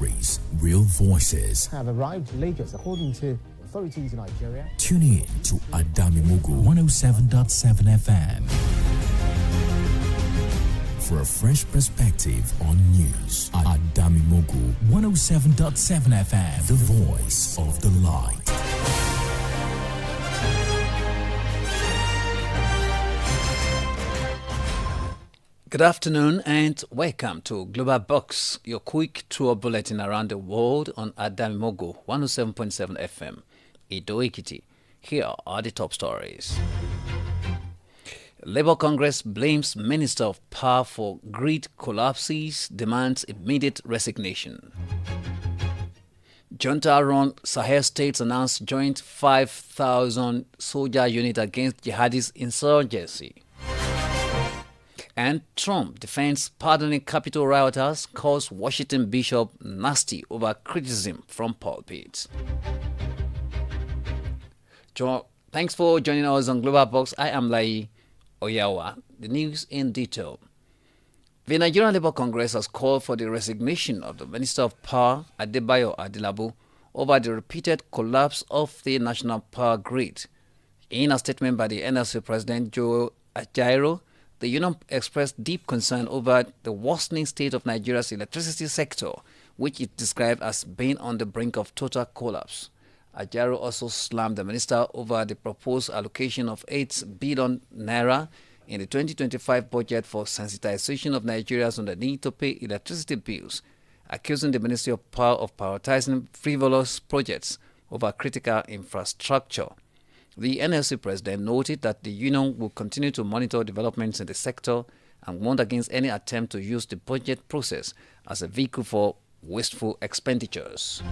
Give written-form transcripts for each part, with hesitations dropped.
stories, real voices. Have arrived in Lagos according to authorities in Nigeria. Tune in to Adamimogo 107.7 FM for a fresh perspective on news. Adamimogo 107.7 FM, the voice of the light. Good afternoon and welcome to Global Box, your quick tour bulletin around the world on Adamimogo 107.7 FM, Edo Ekiti. Here are the top stories. Labour Congress blames Minister of Power for grid collapses, demands immediate resignation. Junta-run Sahel states announced joint 5,000 soldier unit against jihadist insurgency. And Trump defends pardoning Capitol rioters, calls Washington Bishop nasty over criticism from pulpit. Thanks for joining us on Global Box. I am Layi Oyawa. The news in detail. The Nigerian Labour Congress has called for the resignation of the Minister of Power, Adebayo Adelabu, over the repeated collapse of the national power grid. In a statement by the NLC President Joe Ajaero, the union expressed deep concern over the worsening state of Nigeria's electricity sector, which it described as being on the brink of total collapse. Ajaero also slammed the minister over the proposed allocation of 8 billion naira in the 2025 budget for sensitization of Nigerians on the need to pay electricity bills, accusing the Ministry of Power of prioritizing frivolous projects over critical infrastructure. The NLC president noted that the union will continue to monitor developments in the sector and warned against any attempt to use the budget process as a vehicle for wasteful expenditures.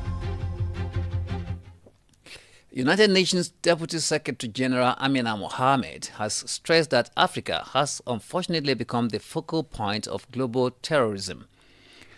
United Nations Deputy Secretary General Amina Mohammed has stressed that Africa has unfortunately become the focal point of global terrorism.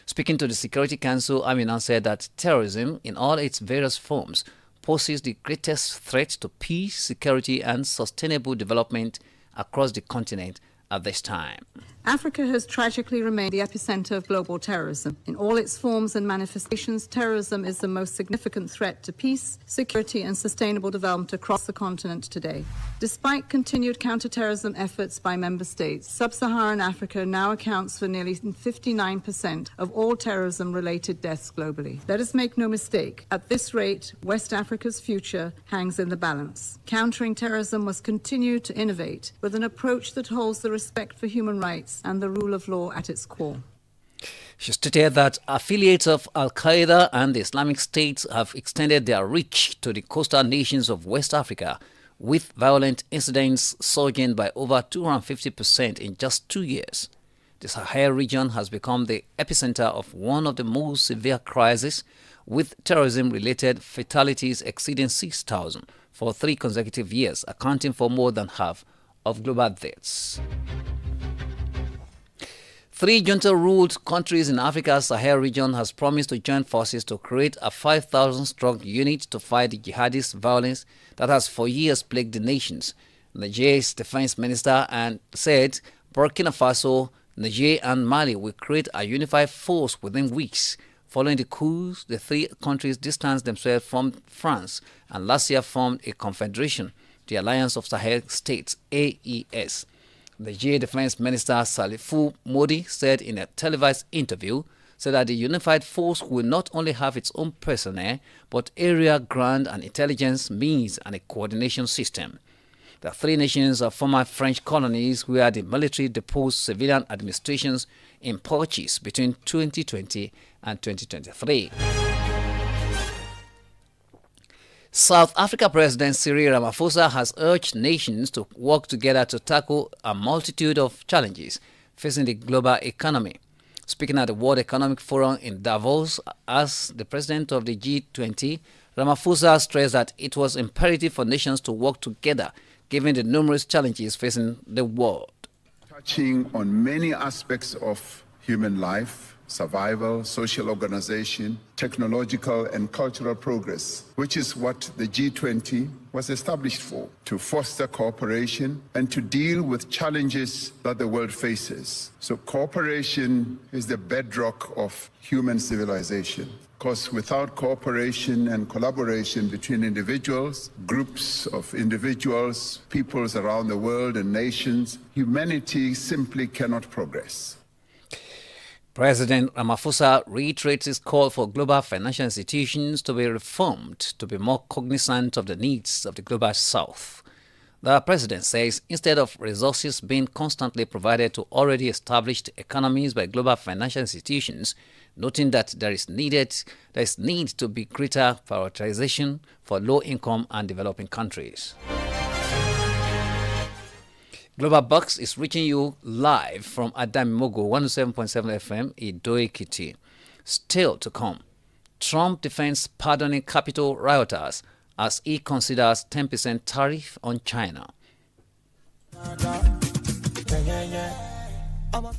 Speaking to the Security Council, Amina said that terrorism in all its various forms poses the greatest threat to peace, security and sustainable development across the continent at this time. Africa has tragically remained the epicenter of global terrorism. In all its forms and manifestations, terrorism is the most significant threat to peace, security and sustainable development across the continent today. Despite continued counterterrorism efforts by member states, sub-Saharan Africa now accounts for nearly 59% of all terrorism-related deaths globally. Let us make no mistake, at this rate, West Africa's future hangs in the balance. Countering terrorism must continue to innovate with an approach that holds the respect for human rights and the rule of law at its core. She stated that affiliates of Al-Qaeda and the Islamic State have extended their reach to the coastal nations of West Africa, with violent incidents surging by over 250% in just 2 years. The Sahel region has become the epicenter of one of the most severe crises, with terrorism-related fatalities exceeding 6,000 for 3 consecutive years, accounting for more than half of global deaths. 3 junta-ruled countries in Africa's Sahel region has promised to join forces to create a 5,000-strong unit to fight the jihadist violence that has for years plagued the nations. Niger's defense minister said Burkina Faso, Niger and Mali will create a unified force within weeks. Following the coups, the 3 countries distanced themselves from France and last year formed a confederation, the Alliance of Sahel States, AES. The Niger Defense Minister Salifu Modi said in a televised interview that the unified force will not only have its own personnel, but area, ground and intelligence means and a coordination system. The 3 nations are former French colonies where the military deposed civilian administrations in purchase between 2020 and 2023. South Africa President Cyril Ramaphosa has urged nations to work together to tackle a multitude of challenges facing the global economy. Speaking at the World Economic Forum in Davos as the president of the G20, Ramaphosa stressed that it was imperative for nations to work together given the numerous challenges facing the world. Touching on many aspects of human life, survival, social organization, technological and cultural progress, which is what the G20 was established for, to foster cooperation and to deal with challenges that the world faces. So cooperation is the bedrock of human civilization. Because without cooperation and collaboration between individuals, groups of individuals, peoples around the world and nations, humanity simply cannot progress. President Ramaphosa reiterates his call for global financial institutions to be reformed to be more cognizant of the needs of the global south. The president says instead of resources being constantly provided to already established economies by global financial institutions, noting that there is need to be greater prioritization for low-income and developing countries. Global Box is reaching you live from Adamimogo 107.7 FM Ido-Ekiti. Still to come, Trump defends pardoning capital rioters as he considers 10% tariff on China.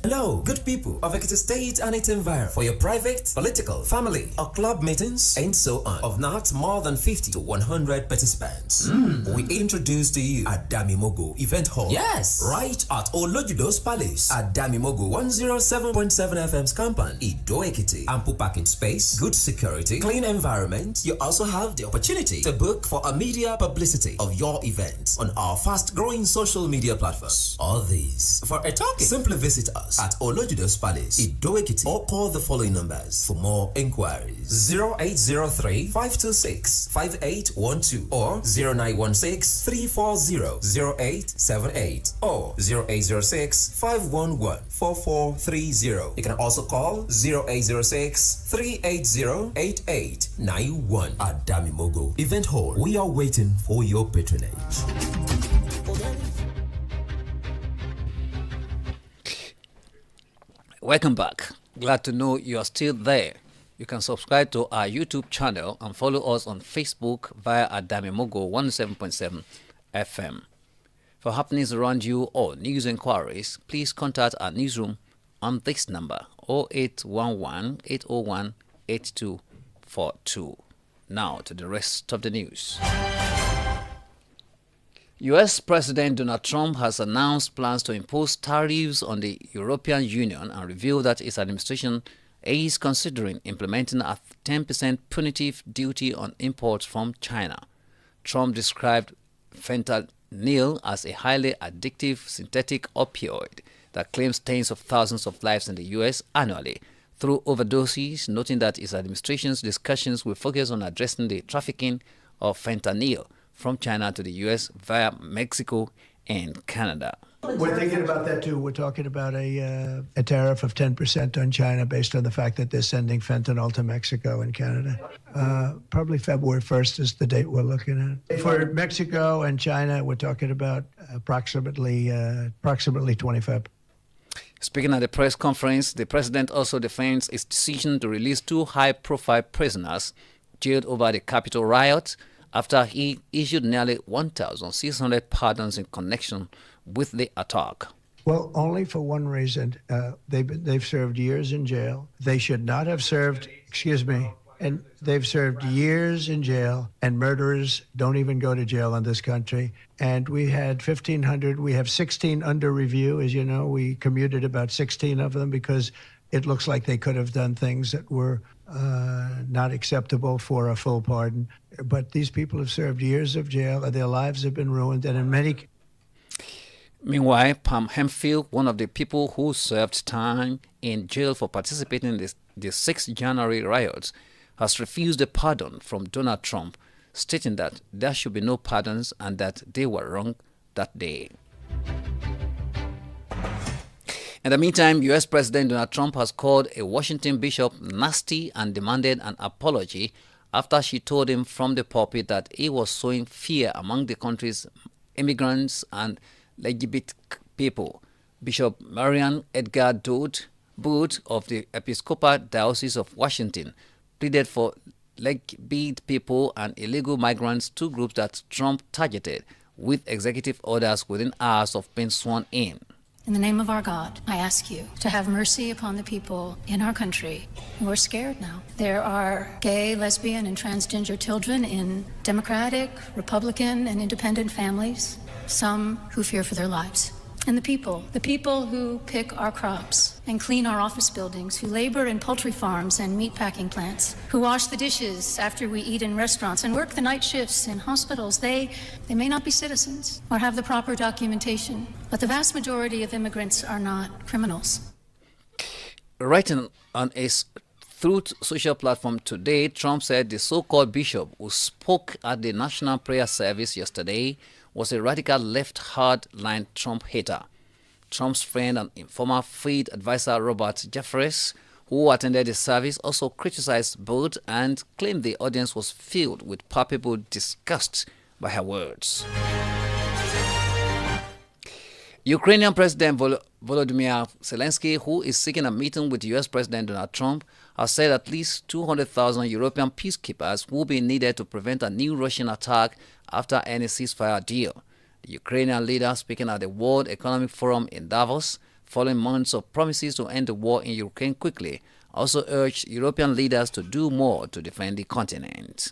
Hello, good people of Ekiti State and its environment. For your private, political, family, or club meetings, and so on, of not more than 50 to 100 participants, we introduce to you Adamimogo Event Hall. Yes, right at Olojudo's Palace, Adamimogo 107.7 FM's compound, Ido-Ekiti. Ample parking space, good security, clean environment. You also have the opportunity to book for a media publicity of your event on our fast-growing social media platforms. All these for a talking. Simply visit us at Olojudo's Palace, Ido-Ekiti, or call the following numbers for more inquiries: 0803-526-5812 or 0916-340-0878 or 0806-511-4430. You can also call 0806-380-8891. Adamimogo Event Hall. We are waiting for your patronage. Welcome back. Glad to know you are still there. You can subscribe to our YouTube channel and follow us on Facebook via Adamimogo 107.7 FM. For happenings around you or news inquiries, please contact our newsroom on this number 0811 801 8242. Now to the rest of the news. U.S. President Donald Trump has announced plans to impose tariffs on the European Union and revealed that his administration is considering implementing a 10% punitive duty on imports from China. Trump described fentanyl as a highly addictive synthetic opioid that claims tens of thousands of lives in the U.S. annually through overdoses, noting that his administration's discussions will focus on addressing the trafficking of fentanyl from China to the U.S. via Mexico and Canada. We're thinking about that too. We're talking about a tariff of 10% on China based on the fact that they're sending fentanyl to Mexico and Canada. Probably February 1st is the date we're looking at. For Mexico and China, we're talking about approximately 25. Speaking at a press conference, the president also defends his decision to release two high-profile prisoners jailed over the Capitol riot after he issued nearly 1,600 pardons in connection with the attack. Well, only for one reason. They've served years in jail. They should not have served, and they've served years in jail, and murderers don't even go to jail in this country. And we had 1,500. We have 16 under review. As you know, we commuted about 16 of them because it looks like they could have done things that were not acceptable for a full pardon. But these people have served years of jail, and their lives have been ruined. And in many... Meanwhile, Pam Hemphill, one of the people who served time in jail for participating in the 6th January riots, has refused a pardon from Donald Trump, stating that there should be no pardons and that they were wrong that day. In the meantime, U.S. President Donald Trump has called a Washington bishop nasty and demanded an apology after she told him from the pulpit that he was sowing fear among the country's immigrants and LGBT people. Bishop Marian Edgar Booth of the Episcopal Diocese of Washington pleaded for LGBT people and illegal migrants, two groups that Trump targeted with executive orders within hours of being sworn in. In the name of our God, I ask you to have mercy upon the people in our country who are scared now. There are gay, lesbian, and transgender children in Democratic, Republican, and independent families, some who fear for their lives. And the people who pick our crops and clean our office buildings, who labor in poultry farms and meat packing plants, who wash the dishes after we eat in restaurants and work the night shifts in hospitals, they may not be citizens or have the proper documentation, but the vast majority of immigrants are not criminals. Writing on his Truth social platform today, Trump said the so-called bishop who spoke at the National Prayer Service yesterday was a radical left hard-line Trump hater. Trump's friend and former faith advisor Robert Jeffress, who attended the service, also criticized both and claimed the audience was filled with palpable disgust by her words. Ukrainian President Volodymyr Zelensky, who is seeking a meeting with U.S. President Donald Trump, has said at least 200,000 European peacekeepers will be needed to prevent a new Russian attack after any ceasefire deal. The Ukrainian leader, speaking at the World Economic Forum in Davos, following months of promises to end the war in Ukraine quickly, also urged European leaders to do more to defend the continent.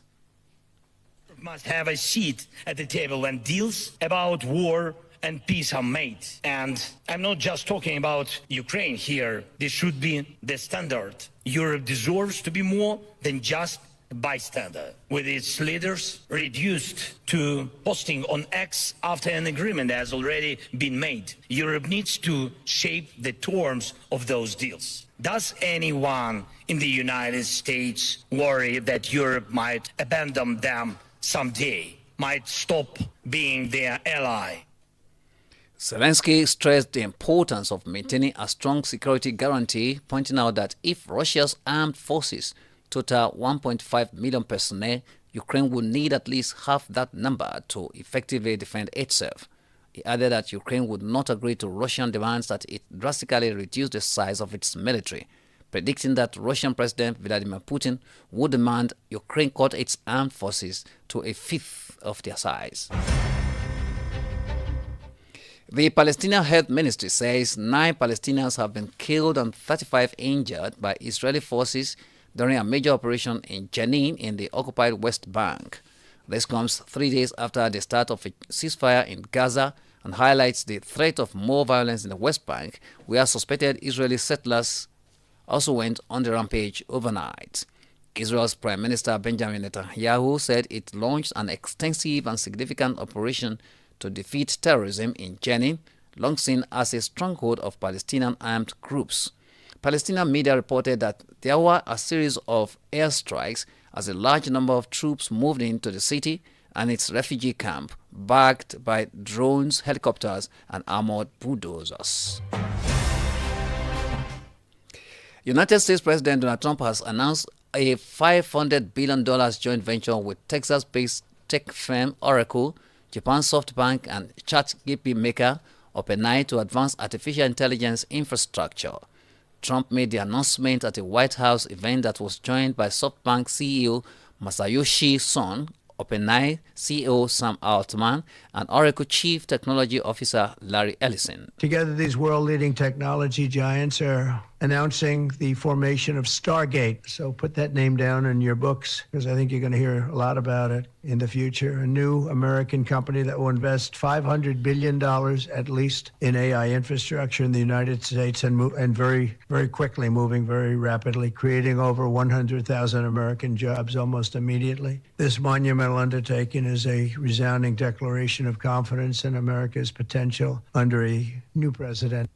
Must have a seat at the table when deals about war and peace are made. And I'm not just talking about Ukraine here. This should be the standard. Europe deserves to be more than just a bystander, with its leaders reduced to posting on X after an agreement has already been made. Europe needs to shape the terms of those deals. Does anyone in the United States worry that Europe might abandon them someday, might stop being their ally? Zelensky stressed the importance of maintaining a strong security guarantee, pointing out that if Russia's armed forces total 1.5 million personnel, Ukraine would need at least half that number to effectively defend itself. He added that Ukraine would not agree to Russian demands that it drastically reduce the size of its military, predicting that Russian President Vladimir Putin would demand Ukraine cut its armed forces to a fifth of their size. The Palestinian Health Ministry says 9 Palestinians have been killed and 35 injured by Israeli forces during a major operation in Jenin in the occupied West Bank. This comes 3 days after the start of a ceasefire in Gaza and highlights the threat of more violence in the West Bank, where suspected Israeli settlers also went on the rampage overnight. Israel's Prime Minister Benjamin Netanyahu said it launched an extensive and significant operation to defeat terrorism in Jenin, long seen as a stronghold of Palestinian armed groups. Palestinian media reported that there were a series of airstrikes as a large number of troops moved into the city and its refugee camp, backed by drones, helicopters, and armored bulldozers. United States President Donald Trump has announced a $500 billion joint venture with Texas-based tech firm Oracle, Japan's SoftBank, and ChatGPT maker OpenAI to advance artificial intelligence infrastructure. Trump made the announcement at a White House event that was joined by SoftBank CEO Masayoshi Son, OpenAI CEO Sam Altman, and Oracle Chief Technology Officer Larry Ellison. Together, these world-leading technology giants are announcing the formation of Stargate. So put that name down in your books, because I think you're going to hear a lot about it in the future. A new American company that will invest $500 billion at least in AI infrastructure in the United States and very, very quickly, moving very rapidly, creating over 100,000 American jobs almost immediately. This monumental undertaking is a resounding declaration of confidence in America's potential under a new president.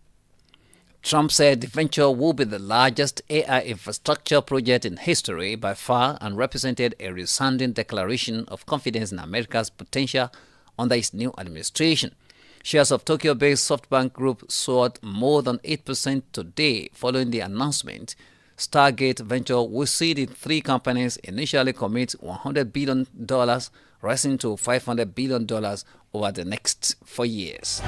Trump said the venture will be the largest AI infrastructure project in history by far and represented a resounding declaration of confidence in America's potential under its new administration. Shares of Tokyo-based SoftBank Group soared more than 8% today following the announcement. Stargate Venture will see the 3 companies initially commit $100 billion, rising to $500 billion over the next 4 years.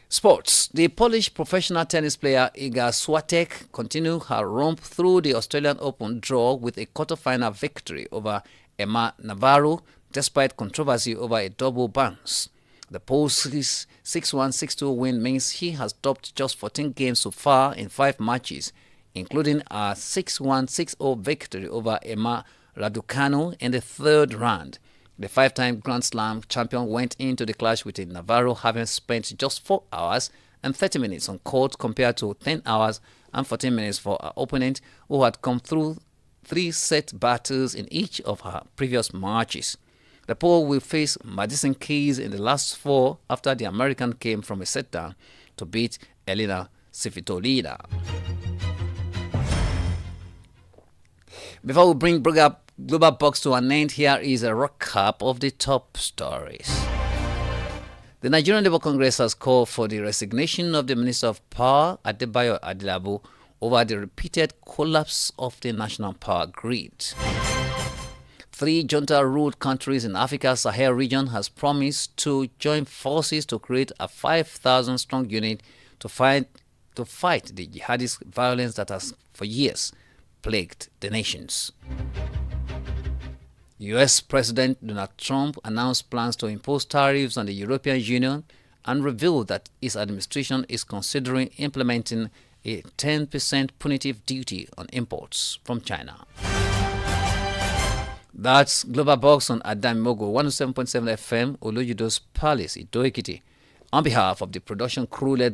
Sports. The Polish professional tennis player Iga Swiatek continued her romp through the Australian Open draw with a quarter-final victory over Emma Navarro, despite controversy over a double bounce. The Pole's 6-1, 6-2 win means he has topped just 14 games so far in 5 matches, including a 6-1, 6-0 victory over Emma Raducanu in the 3rd round. The 5-time Grand Slam champion went into the clash with Navarro having spent just 4 hours and 30 minutes on court compared to 10 hours and 14 minutes for her opponent, who had come through 3-set battles in each of her previous matches. The Pole will face Madison Keys in the last 4 after the American came from a set down to beat Elena Svitolina. Before we bring Global Box to an end, here is a recap of the top stories. The Nigerian Labour Congress has called for the resignation of the Minister of Power, Adebayo Adilabu, over the repeated collapse of the national power grid. 3 junta-ruled countries in Africa's Sahel region has promised to join forces to create a 5,000-strong unit to fight the jihadist violence that has for years plagued the nations. U.S. President Donald Trump announced plans to impose tariffs on the European Union and revealed that his administration is considering implementing a 10% punitive duty on imports from China. That's Global Box on Adamimogo 107.7 FM, Olojudo's Palace, Ido Ekiti. On behalf of the production crew led